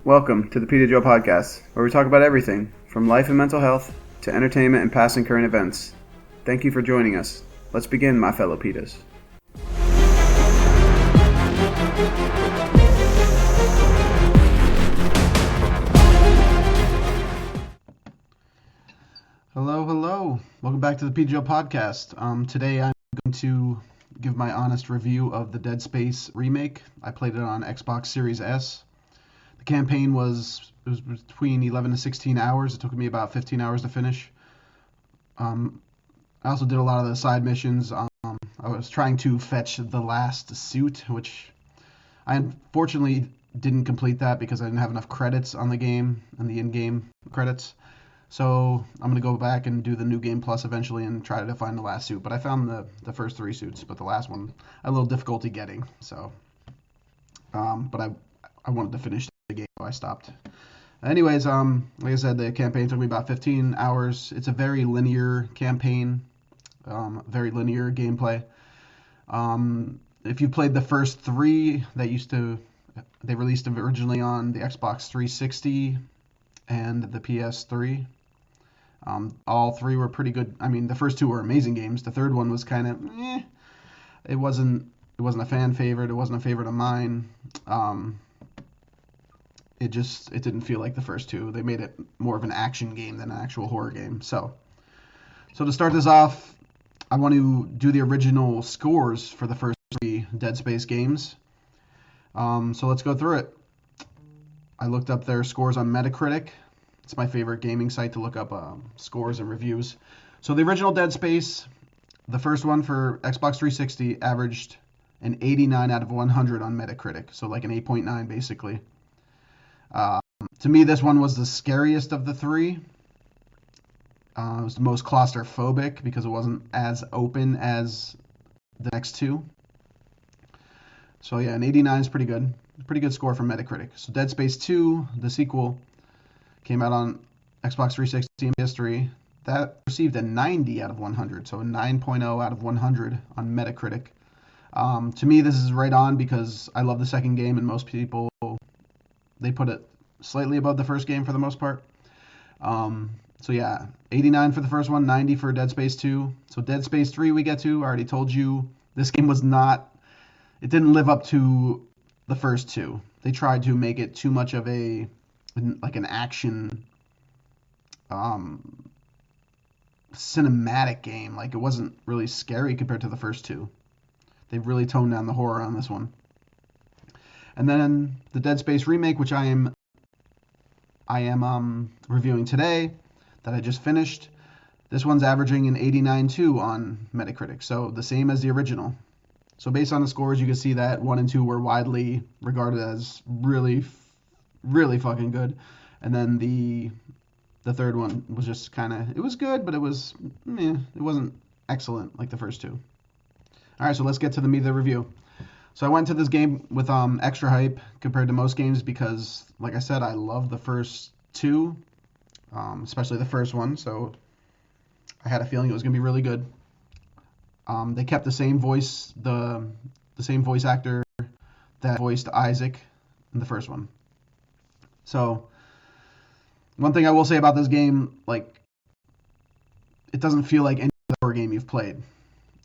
Welcome to the PITAS podcast, where we talk about everything from life and mental health to entertainment and past and current events. Thank you for joining us. Let's begin, my fellow PITAS. Hello. Welcome back to the PITAS podcast. Today I'm going to give my honest review of the Dead Space remake. I played it on Xbox Series S. The campaign was between 11 to 16 hours. It took me about 15 hours to finish. I also did a lot of the side missions. I was trying to fetch the last suit, which I unfortunately didn't complete that because I didn't have enough credits on the game and the in-game credits. So I'm going to go back and do the New Game Plus eventually and try to find the last suit. But I found the first three suits, but the last one I had a little difficulty getting. So, but I wanted to finish the game, so I stopped. Anyways, like I said, the campaign took me about 15 hours. It's a very linear campaign, very linear gameplay. If you played the first three they released originally on the Xbox 360 and the PS3. All three were pretty good. I mean, the first two were amazing games. The third one was kind of, It wasn't a fan favorite. It wasn't a favorite of mine. It didn't feel like the first two. They made it more of an action game than an actual horror game. So to start this off, I want to do the original scores for the first three Dead Space games. So let's go through it. I looked up their scores on Metacritic. It's my favorite gaming site to look up scores and reviews. So the original Dead Space, the first one for Xbox 360, averaged an 89 out of 100 on Metacritic. So like an 8.9 basically. To me, this one was the scariest of the three. It was the most claustrophobic because it wasn't as open as the next two. So yeah, an 89 is pretty good. Pretty good score from Metacritic. So Dead Space 2, the sequel, came out on Xbox 360 and PS3. That received a 90 out of 100, so a 9.0 out of 100 on Metacritic. To me, this is right on because I love the second game, and most people, they put it slightly above the first game for the most part. So yeah, 89 for the first one, 90 for Dead Space 2. So Dead Space 3 we get to. I already told you this game it didn't live up to the first two. They tried to make it too much of an action cinematic game. Like, it wasn't really scary compared to the first two. They really toned down the horror on this one. And then the Dead Space remake, which I am reviewing today, that I just finished. This one's averaging an 89 too on Metacritic, so the same as the original. So based on the scores, you can see that 1 and 2 were widely regarded as really, really fucking good. And then the third one was just it was good, but it wasn't excellent like the first two. All right, so let's get to the meat of the review. So I went to this game with extra hype compared to most games because, like I said, I love the first two, especially the first one. So I had a feeling it was going to be really good. They kept the same voice, the same voice actor that voiced Isaac in the first one. So one thing I will say about this game, like, it doesn't feel like any other horror game you've played.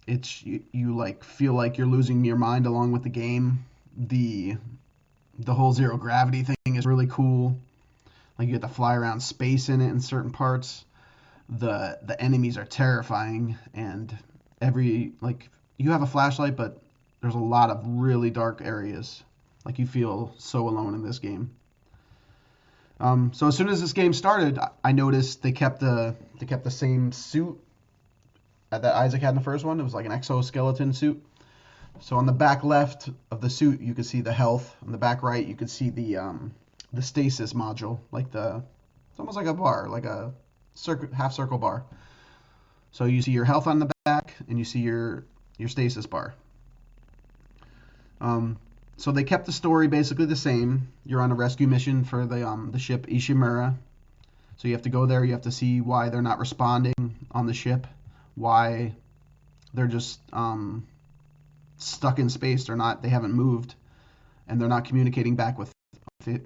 It's you like feel like you're losing your mind along with the game. The whole zero gravity thing is really cool. Like, you get to fly around space in it in certain parts. The enemies are terrifying, and you have a flashlight, but there's a lot of really dark areas. Like, you feel so alone in this game. So as soon as this game started, I noticed they kept the same suit that Isaac had in the first one. It was like an exoskeleton suit. So on the back left of the suit, you could see the health. On the back right, you could see the stasis module, it's almost like a bar, like a half circle bar. So you see your health on the back, and you see your stasis bar. So they kept the story basically the same. You're on a rescue mission for the ship Ishimura. So you have to go there. You have to see why they're not responding on the ship, why they're just stuck in space. They haven't moved, and they're not communicating back with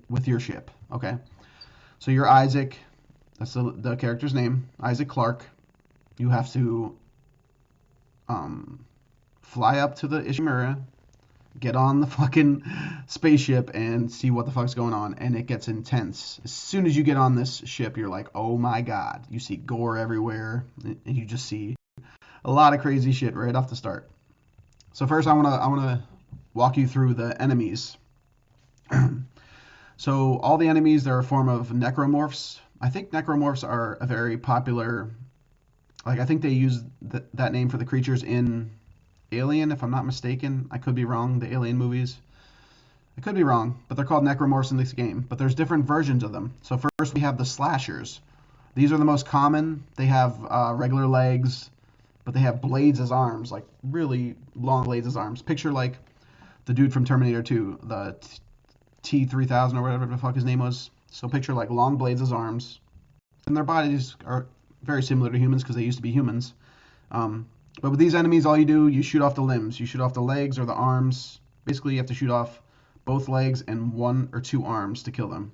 with your ship. Okay, so you're Isaac. That's the character's name, Isaac Clarke. You have to fly up to the Ishimura, get on the fucking spaceship, and see what the fuck's going on. And it gets intense. As soon as you get on this ship, you're like, oh my god. You see gore everywhere, and you just see a lot of crazy shit right off the start. So first, I wanna walk you through the enemies. So all the enemies, they're a form of necromorphs. I think necromorphs are a very popular. Like, I think they use that name for the creatures in Alien, if I'm not mistaken. I could be wrong. The Alien movies. I could be wrong, but they're called necromorphs in this game. But there's different versions of them. So first we have the slashers. These are the most common. They have regular legs, but they have blades as arms, like really long blades as arms. Picture like the dude from Terminator 2, the T-3000 or whatever the fuck his name was. So picture like long blades as arms, and their bodies are very similar to humans because they used to be humans. But with these enemies, all you do, you shoot off the limbs. You shoot off the legs or the arms. Basically, you have to shoot off both legs and 1 or 2 arms to kill them.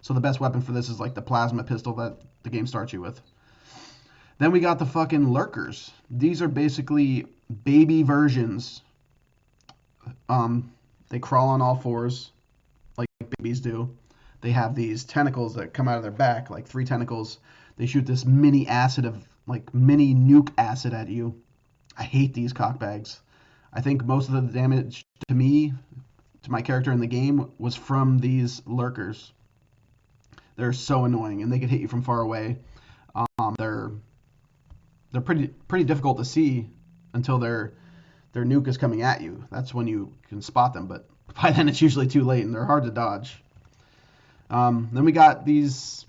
So the best weapon for this is like the plasma pistol that the game starts you with. Then we got the fucking lurkers. These are basically baby versions. They crawl on all fours like babies do. They have these tentacles that come out of their back, like 3 tentacles. They shoot this mini nuke acid at you. I hate these cockbags. I think most of the damage to me, to my character in the game, was from these lurkers. They're so annoying, and they can hit you from far away. They're pretty difficult to see until their nuke is coming at you. That's when you can spot them, but by then it's usually too late, and they're hard to dodge. Then we got these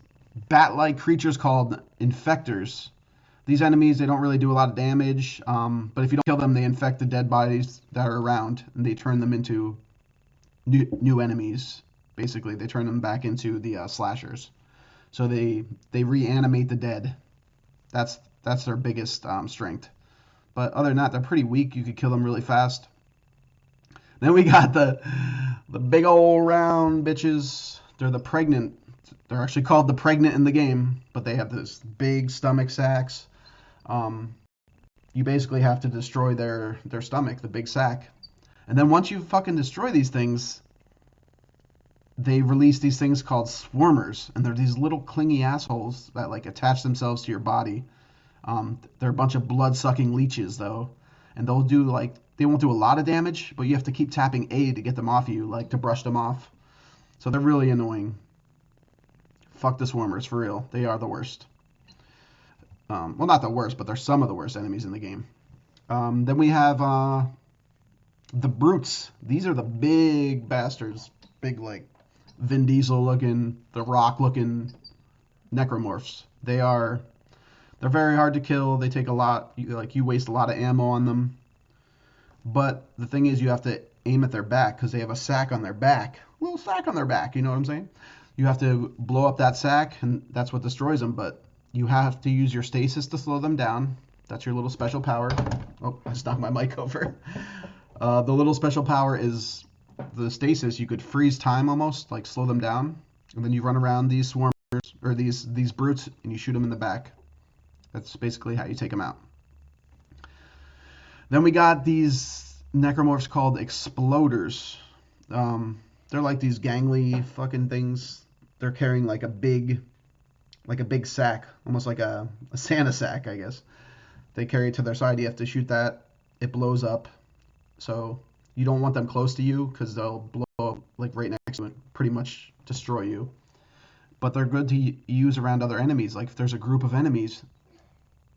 bat-like creatures called infectors. These enemies, they don't really do a lot of damage, but if you don't kill them, they infect the dead bodies that are around, and they turn them into new enemies. Basically, they turn them back into the slashers. So they reanimate the dead. That's their biggest strength. But other than that, they're pretty weak. You could kill them really fast. Then we got the big old round bitches. They're the pregnant. They're actually called the pregnant in the game, but they have this big stomach sacs. You basically have to destroy their stomach, the big sac. And then once you fucking destroy these things, they release these things called swarmers, and they're these little clingy assholes that like attach themselves to your body. They're a bunch of blood-sucking leeches though, and they won't do a lot of damage, but you have to keep tapping A to get them off you, like to brush them off. So they're really annoying. Fuck the swarmers, for real. They are the worst. Well, not the worst, but they're some of the worst enemies in the game. Then we have the brutes. These are the big bastards. Big, like, Vin Diesel looking, The Rock looking necromorphs. They're very hard to kill. They take a lot, you waste a lot of ammo on them. But the thing is, you have to aim at their back because they have a sack on their back. A little sack on their back, you know what I'm saying? You have to blow up that sack, and that's what destroys them. But you have to use your stasis to slow them down. That's your little special power. Oh, I just knocked my mic over. The little special power is the stasis. You could freeze time almost, like slow them down. And then you run around these swarmers, or these brutes, and you shoot them in the back. That's basically how you take them out. Then we got these necromorphs called exploders. They're like these gangly fucking things. They're carrying like a big sack, almost like a Santa sack, I guess. They carry it to their side. You have to shoot that. It blows up. So you don't want them close to you because they'll blow up like right next to it, pretty much destroy you. But they're good to use around other enemies. Like if there's a group of enemies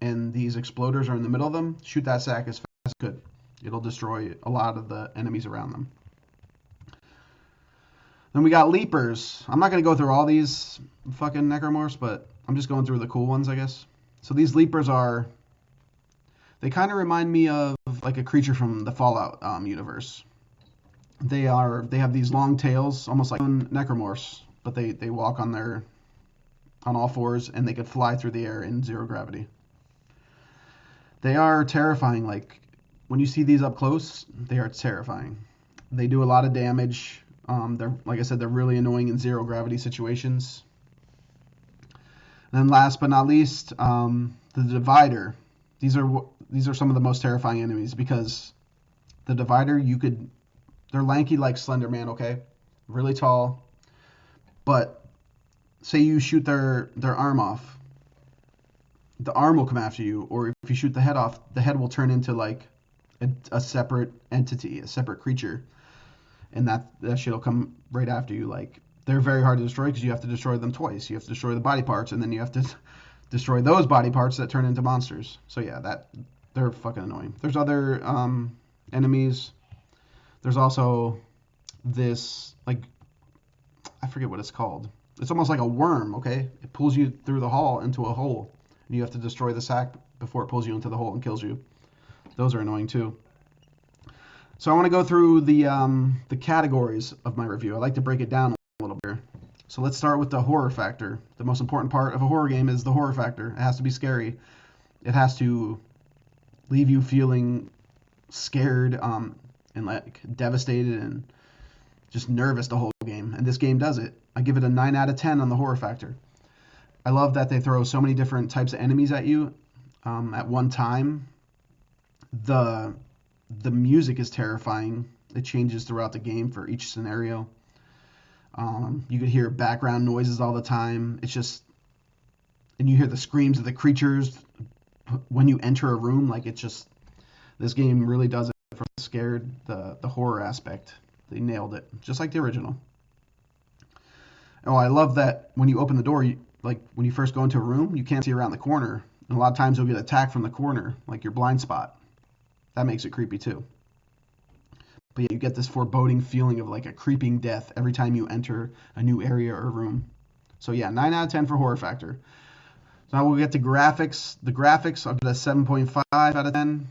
and these exploders are in the middle of them, shoot that sack as fast as you could. It'll destroy a lot of the enemies around them. Then we got leapers. I'm not going to go through all these fucking necromorphs, but I'm just going through the cool ones, I guess. So these leapers they kind of remind me of like a creature from the Fallout universe. They have these long tails, almost like necromorphs, but they walk on all fours, and they could fly through the air in 0 gravity. They are terrifying. Like when you see these up close, they are terrifying. They do a lot of damage. They're, like I said, they're really annoying in zero gravity situations. And then last but not least, the Divider. These are some of the most terrifying enemies because the Divider, they're lanky like Slender Man, okay? Really tall. But say you shoot their arm off, the arm will come after you, or if you shoot the head off, the head will turn into like a separate entity, a separate creature, and that shit will come right after you. Like, they're very hard to destroy because you have to destroy them twice. You have to destroy the body parts, and then you have to destroy those body parts that turn into monsters. So yeah, they're fucking annoying. There's other enemies. There's also this, like, I forget what it's called. It's almost like a worm, okay? It pulls you through the hall into a hole, and you have to destroy the sack before it pulls you into the hole and kills you. Those are annoying too. So I want to go through the categories of my review. I like to break it down a little bit. So let's start with the horror factor. The most important part of a horror game is the horror factor. It has to be scary. It has to leave you feeling scared and like devastated and just nervous the whole game. And this game does it. I give it a 9 out of 10 on the horror factor. I love that they throw so many different types of enemies at you at one time. The music is terrifying. It changes throughout the game for each scenario. You could hear background noises all the time. It's just, and you hear the screams of the creatures when you enter a room. Like, it's just, this game really does it for the scared, the horror aspect. They nailed it, just like the original. Oh, I love that when you open the door, like when you first go into a room, you can't see around the corner. And a lot of times you'll get attacked from the corner, like your blind spot. That makes it creepy too. But yeah, you get this foreboding feeling of like a creeping death every time you enter a new area or room. So yeah, 9 out of 10 for horror factor. So now we'll get to graphics. The graphics, I'll get a 7.5 out of 10.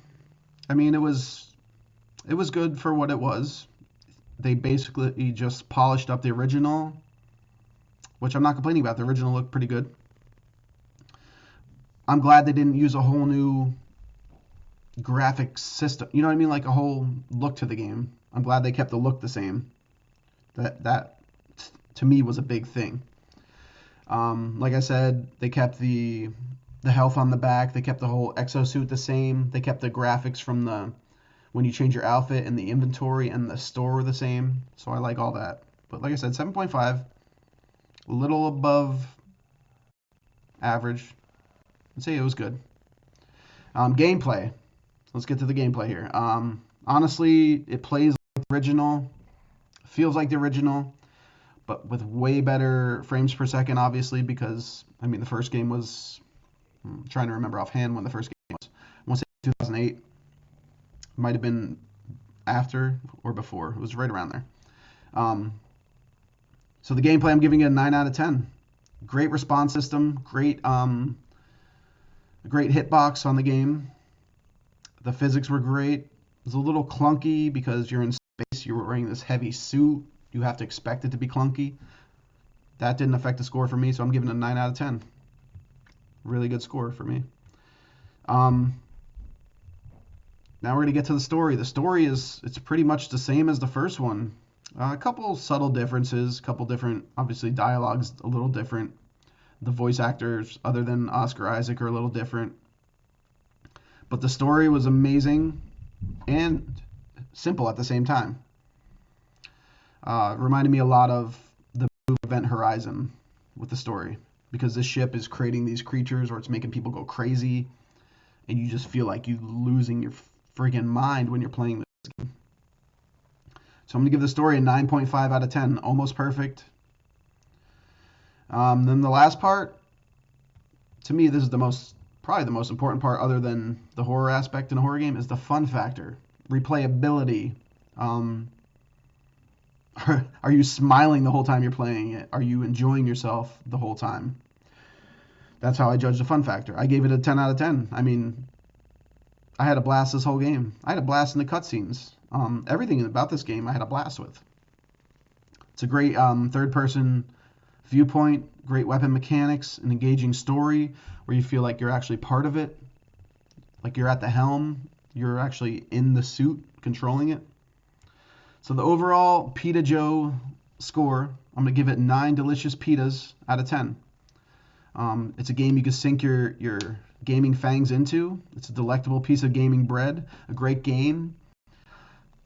I mean, it was good for what it was. They basically just polished up the original, which I'm not complaining about. The original looked pretty good. I'm glad they didn't use a whole new graphic system. You know what I mean? Like a whole look to the game. I'm glad they kept the look the same. That to me was a big thing. Like I said, they kept the health on the back. They kept the whole exosuit the same. They kept the graphics from when you change your outfit and the inventory and the store the same. So I like all that. But like I said, 7.5, a little above average. I'd say it was good. Gameplay. Let's get to the gameplay here. Honestly, it plays like the original, feels like the original, but with way better frames per second, obviously, because, I mean, the first game was, I'm trying to remember offhand when the first game was. I want to say 2008. Might have been after or before. It was right around there. So the gameplay, I'm giving it a 9 out of 10. Great response system, great hitbox on the game. The physics were great. It was a little clunky because you're in space, you're wearing this heavy suit. You have to expect it to be clunky. That didn't affect the score for me, so I'm giving it a 9 out of 10. Really good score for me. Now we're going to get to the story. The story it's pretty much the same as the first one. A couple subtle differences, a couple different, obviously dialogue's a little different. The voice actors, other than Oscar Isaac, are a little different. But the story was amazing and simple at the same time. Reminded me a lot of the Event Horizon with the story, because this ship is creating these creatures, or it's making people go crazy, and you just feel like you're losing your freaking mind when you're playing this game. So I'm going to give the story a 9.5 out of 10. Almost perfect. Then the last part, to me, this is probably the most important part, other than the horror aspect in a horror game, is the fun factor, replayability. Are you smiling the whole time you're playing it? Are you enjoying yourself the whole time? That's how I judge the fun factor. I gave it a 10 out of 10. I mean, I had a blast this whole game. I had a blast in the cutscenes. Everything about this game I had a blast with. It's a great third-person viewpoint, great weapon mechanics, an engaging story where you feel like you're actually part of it, like you're at the helm, you're actually in the suit controlling it. So the overall Pita Joe score, I'm going to give it 9 delicious pitas out of 10. It's a game you can sink your gaming fangs into. It's a delectable piece of gaming bread, a great game.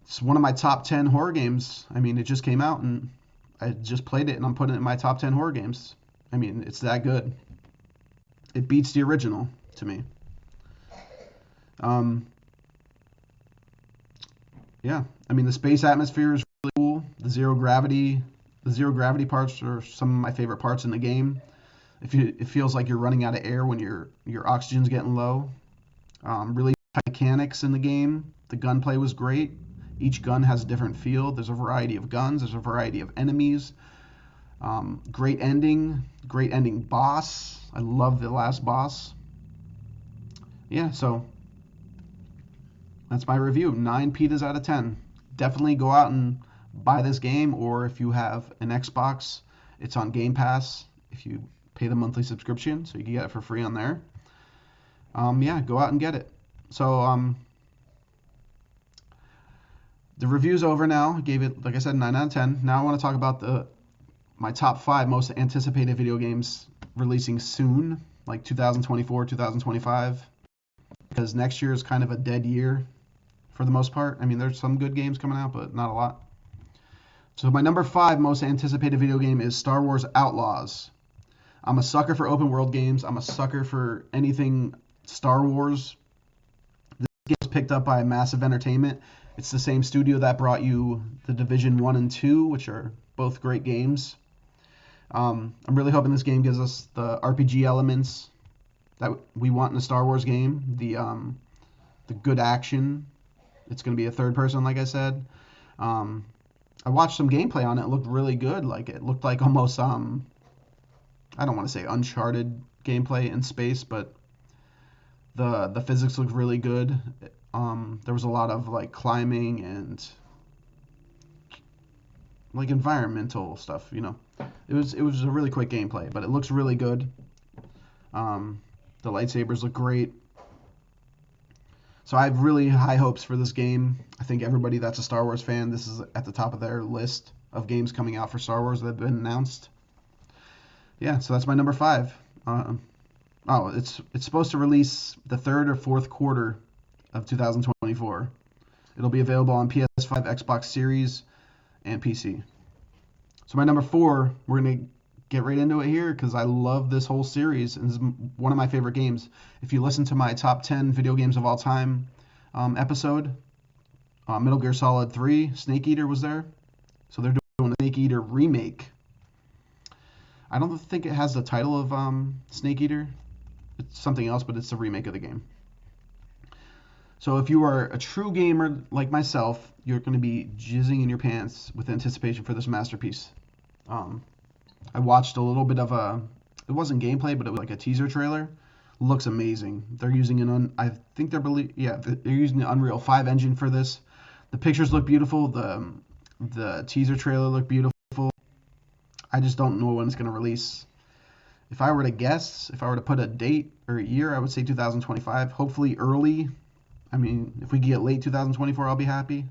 It's one of my top 10 horror games. I mean, it just came out and I just played it and I'm putting it in my top 10 horror games. I mean, it's that good. It beats the original to me. Yeah, I mean the space atmosphere is really cool. The zero gravity parts are some of my favorite parts in the game. It feels like you're running out of air when your oxygen's getting low. Really mechanics in the game. The gunplay was great. Each gun has a different feel. There's a variety of guns. There's a variety of enemies. Great ending boss. I love the last boss. Yeah, so that's my review. 9 pitas out of 10. Definitely go out and buy this game, or if you have an Xbox, it's on Game Pass. If you pay the monthly subscription, so you can get it for free on there. Yeah, go out and get it. So the review's over now. I gave it, like I said, 9 out of 10. Now I want to talk about my top 5 most anticipated video games releasing soon, like 2024, 2025, because next year is kind of a dead year for the most part. I mean, there's some good games coming out, but not a lot. So my number 5 most anticipated video game is Star Wars Outlaws. I'm a sucker for open world games. I'm a sucker for anything Star Wars. This game was picked up by Massive Entertainment. It's the same studio that brought you The Division 1 and 2, which are both great games. I'm really hoping this game gives us the RPG elements that we want in a Star Wars game. The good action. It's going to be a third person, like I said. I watched some gameplay on it. It looked really good. Like it looked like almost I don't want to say Uncharted gameplay in space, but the physics looked really good. There was a lot of like climbing and like environmental stuff, you know. It was a really quick gameplay, but it looks really good. The lightsabers look great. So I have really high hopes for this game. I think everybody that's a Star Wars fan, this is at the top of their list of games coming out for Star Wars that have been announced. Yeah, so that's my number 5. It's supposed to release the 3rd or 4th quarter of 2024. It'll be available on PS5, Xbox Series, and PC. So my number 4, we're going to get right into it here because I love this whole series, and this is one of my favorite games. If you listen to my top 10 video games of all time episode, Metal Gear Solid 3, Snake Eater was there. So they're doing a Snake Eater remake. I don't think it has the title of Snake Eater. It's something else, but it's a remake of the game. So if you are a true gamer like myself, you're going to be jizzing in your pants with anticipation for this masterpiece. I watched a little bit of it wasn't gameplay, but it was like a teaser trailer. Looks amazing. They're using they're using the Unreal 5 engine for this. The pictures look beautiful. The teaser trailer looked beautiful. I just don't know when it's going to release. If I were to put a date or a year, I would say 2025. Hopefully early. I mean, if we get late 2024, I'll be happy.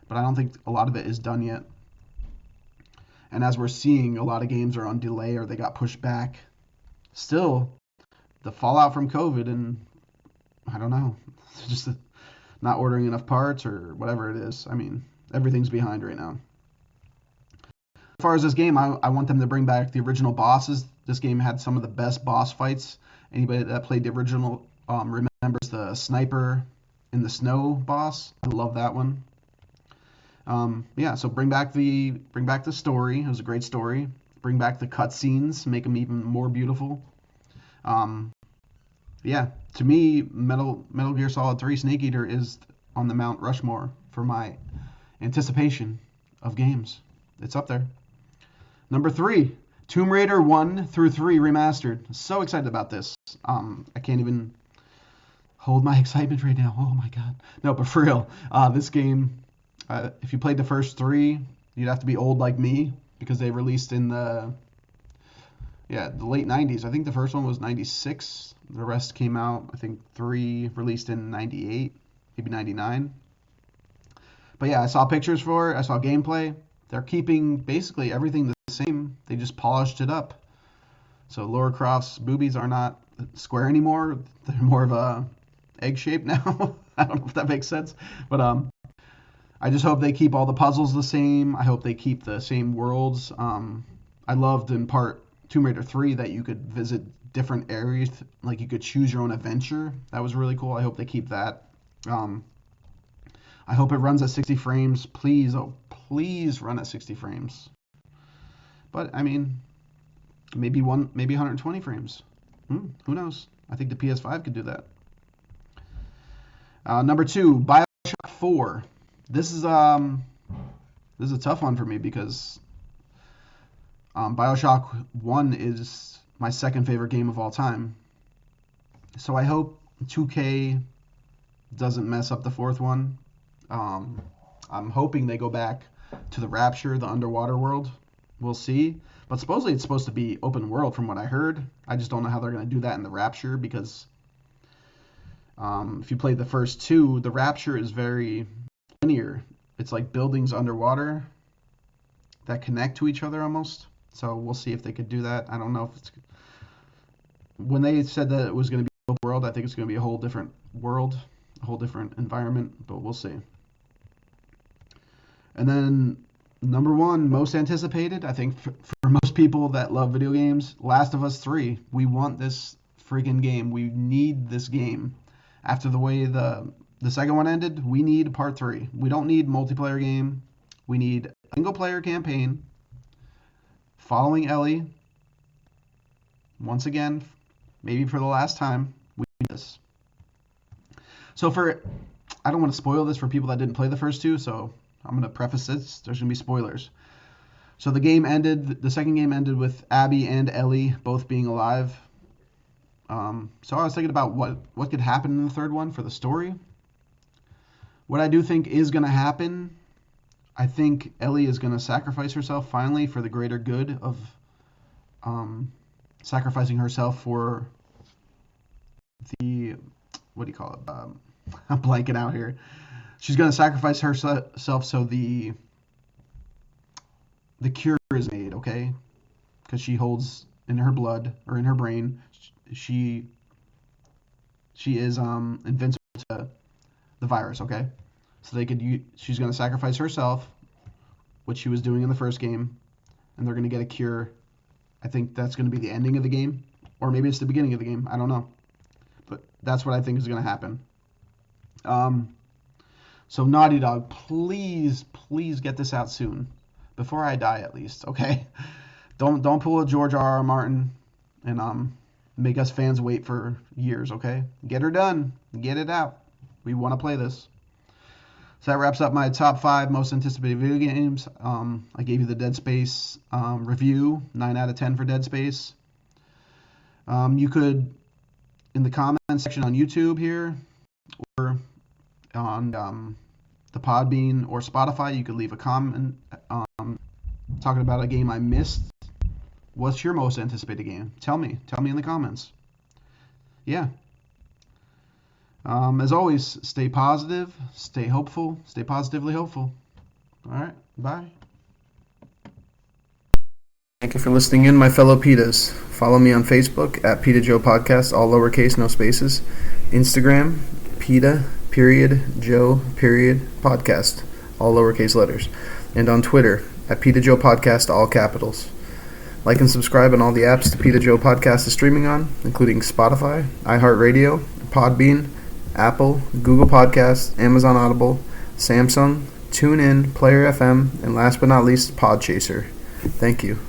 But I don't think a lot of it is done yet. And as we're seeing, a lot of games are on delay or they got pushed back. Still, the fallout from COVID and I don't know, just not ordering enough parts or whatever it is. I mean, everything's behind right now. As far as this game, I want them to bring back the original bosses. This game had some of the best boss fights. Anybody that played the original remembers the sniper in the snow boss. I love that one. So bring back the story. It was a great story. Bring back the cutscenes, make them even more beautiful. To me, Metal Gear Solid 3 Snake Eater is on the Mount Rushmore for my anticipation of games. It's up there. Number 3, Tomb Raider 1 through 3 remastered. So excited about this. I can't even hold my excitement right now. Oh my god. No, but for real, this game. If you played the first 3, you'd have to be old like me because they released in the late 90s. I think the first one was 96. The rest came out, I think 3 released in 98, maybe 99. But yeah, I saw pictures for it. I saw gameplay. They're keeping basically everything the same. They just polished it up. So Laura Croft's boobies are not square anymore. They're more of a egg shape now. I don't know if that makes sense. But I just hope they keep all the puzzles the same. I hope they keep the same worlds. I loved in part Tomb Raider 3 that you could visit different areas, like you could choose your own adventure. That was really cool. I hope they keep that. I hope it runs at 60 frames. Please, oh, please run at 60 frames. But I mean, maybe 120 frames. Who knows? I think the PS5 could do that. Number 2, BioShock 4. This is a tough one for me because BioShock 1 is my second favorite game of all time. So I hope 2K doesn't mess up the fourth one. I'm hoping they go back to the Rapture, the underwater world. We'll see. But supposedly it's supposed to be open world from what I heard. I just don't know how they're going to do that in the Rapture because if you played the first two, the Rapture is very linear. It's like buildings underwater that connect to each other almost. So we'll see if they could do that. I don't know if it's... When they said that it was going to be open world, I think it's going to be a whole different world, a whole different environment, but we'll see. And then number 1, most anticipated, I think for most people that love video games, Last of Us 3. We want this freaking game. We need this game. After the way the second one ended, we need part 3. We don't need multiplayer game. We need a single player campaign following Ellie. Once again, maybe for the last time, we need this. So I don't want to spoil this for people that didn't play the first two, so I'm going to preface this. There's going to be spoilers. So the second game ended with Abby and Ellie both being alive. So I was thinking about what could happen in the third one for the story. What I do think is going to happen, I think Ellie is going to sacrifice herself finally for the greater good of sacrificing herself for the, what do you call it? I'm blanking out here. She's going to sacrifice herself so the cure is made, okay? Because she holds in her blood or in her brain, she is invincible to the virus, okay? So she's going to sacrifice herself, which she was doing in the first game, and they're going to get a cure. I think that's going to be the ending of the game, or maybe it's the beginning of the game. I don't know, but that's what I think is going to happen. So Naughty Dog, please get this out soon, before I die at least, okay? Don't pull a George R.R. Martin and make us fans wait for years, okay? Get her done, get it out. We want to play this. So that wraps up my top 5 most anticipated video games. I gave you the Dead Space review, 9 out of 10 for Dead Space. You could, in the comment section on YouTube here, or on the Podbean or Spotify, you could leave a comment talking about a game I missed. What's your most anticipated game? Tell me in the comments. Yeah. As always, stay positive, stay hopeful, stay positively hopeful. All right, bye. Thank you for listening in, my fellow PITAs. Follow me on Facebook at PITA Joe Podcast, all lowercase, no spaces. Instagram, PITA, Joe, podcast, all lowercase letters. And on Twitter, at PITA Joe Podcast, all capitals. Like and subscribe on all the apps the PITA Joe Podcast is streaming on, including Spotify, iHeartRadio, Podbean, Apple, Google Podcasts, Amazon Audible, Samsung, TuneIn, Player FM, and last but not least, Podchaser. Thank you.